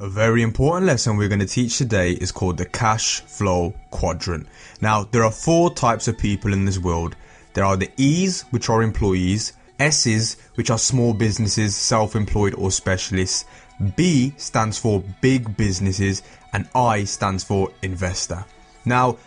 A very important lesson we're going to teach today is called the cash flow quadrant. Now, there are 4 types of people in this world. There are the E's, which are employees, S's, which are small businesses, self-employed or specialists, B stands for big businesses, and I stands for investor. Now,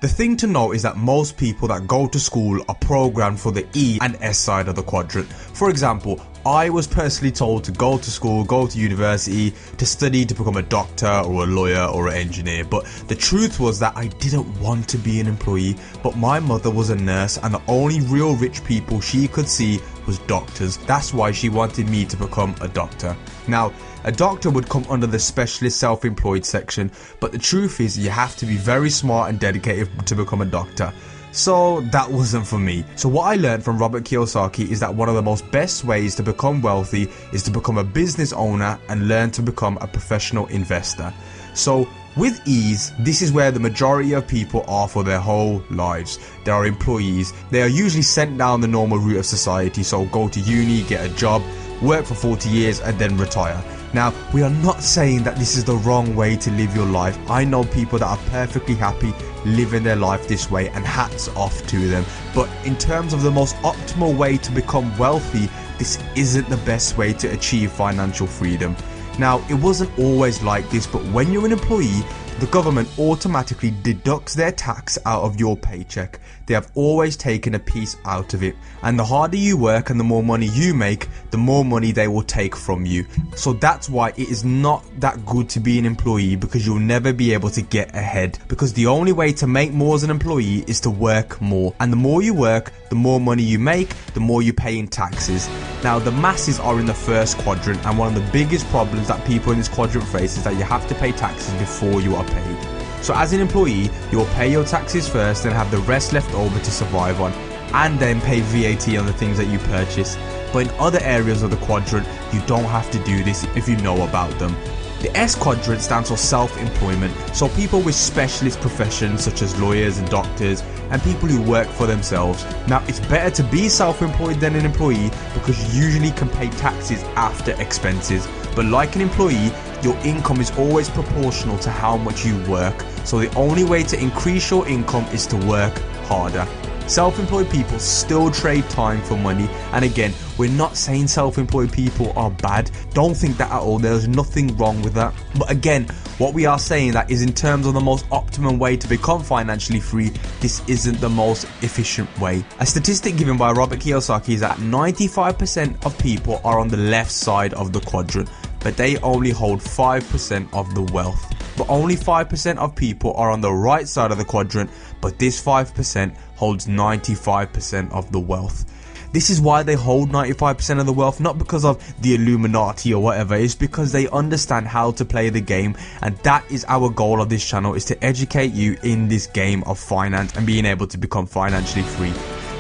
the thing to note is that most people that go to school are programmed for the E and S side of the quadrant. For example, I was personally told to go to school, go to university, to study to become a doctor or a lawyer or an engineer. But the truth was that I didn't want to be an employee, but my mother was a nurse and the only real rich people she could see was doctors. That's why she wanted me to become a doctor. Now, a doctor would come under the specialist self-employed section, but the truth is you have to be very smart and dedicated to become a doctor. So that wasn't for me. So what I learned from Robert Kiyosaki is that one of the most best ways to become wealthy is to become a business owner and learn to become a professional investor. So with ease, this is where the majority of people are for their whole lives. They are employees. They are usually sent down the normal route of society. So go to uni, get a job, work for 40 years and then retire. Now, we are not saying that this is the wrong way to live your life. I know people that are perfectly happy living their life this way, and hats off to them. But in terms of the most optimal way to become wealthy, this isn't the best way to achieve financial freedom. Now, it wasn't always like this, but when you're an employee, the government automatically deducts their tax out of your paycheck. They have always taken a piece out of it. And the harder you work and the more money you make, the more money they will take from you. So that's why it is not that good to be an employee, because you'll never be able to get ahead. Because the only way to make more as an employee is to work more. And the more you work, the more money you make, the more you pay in taxes. Now, the masses are in the first quadrant, and one of the biggest problems that people in this quadrant face is that you have to pay taxes before you are paid. So as an employee, you'll pay your taxes first and have the rest left over to survive on, and then pay VAT on the things that you purchase. But in other areas of the quadrant, you don't have to do this if you know about them. The S quadrant stands for self-employment, so people with specialist professions such as lawyers and doctors, and people who work for themselves. Now, it's better to be self-employed than an employee because you usually can pay taxes after expenses. But like an employee, your income is always proportional to how much you work. So the only way to increase your income is to work harder. Self-employed people still trade time for money, and again, we're not saying self-employed people are bad. Don't think that at all. There's nothing wrong with that. But again, what we are saying that is in terms of the most optimum way to become financially free, this isn't the most efficient way. A statistic given by Robert Kiyosaki is that 95% of people are on the left side of the quadrant, but they only hold 5% of the wealth. But only 5% of people are on the right side of the quadrant, but this 5% holds 95% of the wealth. This is why they hold 95% of the wealth, not because of the Illuminati or whatever. It's because they understand how to play the game, and that is our goal of this channel, is to educate you in this game of finance and being able to become financially free.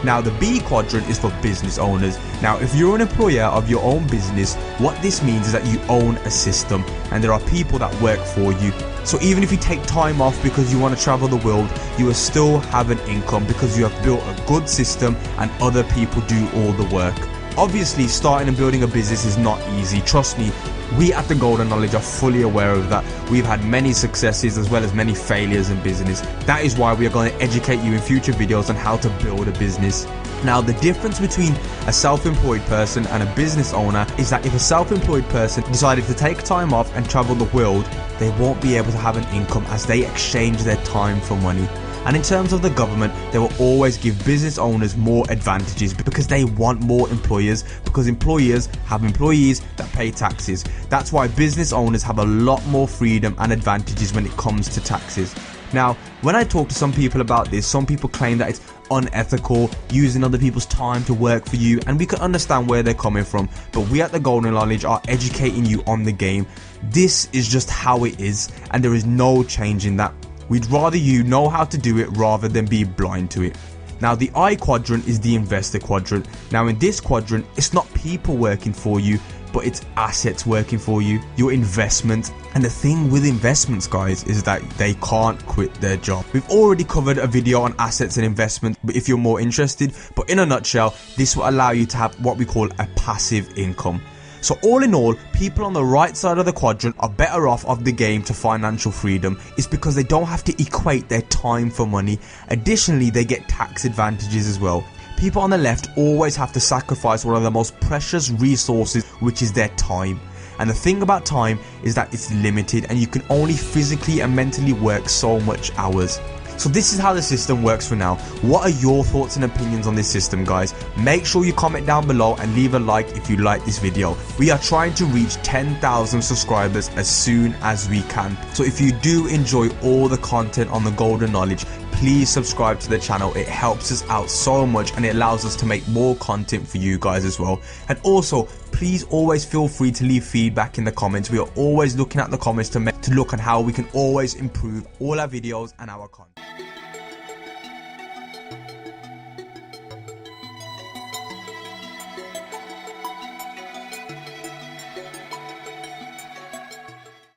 Now, the B quadrant is for business owners. Now, if you're an employer of your own business, what this means is that you own a system and there are people that work for you. So even if you take time off because you want to travel the world, you will still have an income because you have built a good system and other people do all the work. Obviously, starting and building a business is not easy. Trust me, we at The Golden Knowledge are fully aware of that. We've had many successes as well as many failures in business. That is why we are going to educate you in future videos on how to build a business. Now, the difference between a self-employed person and a business owner is that if a self-employed person decided to take time off and travel the world, they won't be able to have an income as they exchange their time for money. And in terms of the government, they will always give business owners more advantages because they want more employers, because employers have employees that pay taxes. That's why business owners have a lot more freedom and advantages when it comes to taxes. Now, when I talk to some people about this, some people claim that it's unethical, using other people's time to work for you, and we can understand where they're coming from, but we at The Golden Knowledge are educating you on the game. This is just how it is, and there is no change in that. We'd rather you know how to do it rather than be blind to it. Now, the I quadrant is the investor quadrant. Now, in this quadrant, it's not people working for you, but it's assets working for you, your investment. And the thing with investments, guys, is that they can't quit their job. We've already covered a video on assets and investment if you're more interested, but in a nutshell, this will allow you to have what we call a passive income. So all in all, people on the right side of the quadrant are better off of the game to financial freedom. It's because they don't have to equate their time for money. Additionally, they get tax advantages as well. People on the left always have to sacrifice one of the most precious resources, which is their time. And the thing about time is that it's limited and you can only physically and mentally work so much hours. So this is how the system works for now. What are your thoughts and opinions on this system, guys? Make sure you comment down below and leave a like if you like this video. We are trying to reach 10,000 subscribers as soon as we can. So if you do enjoy all the content on the golden knowledge, please subscribe to the channel. It helps us out so much and it allows us to make more content for you guys as well. And also, please always feel free to leave feedback in the comments. We are always looking at the comments to look at how we can always improve all our videos and our content.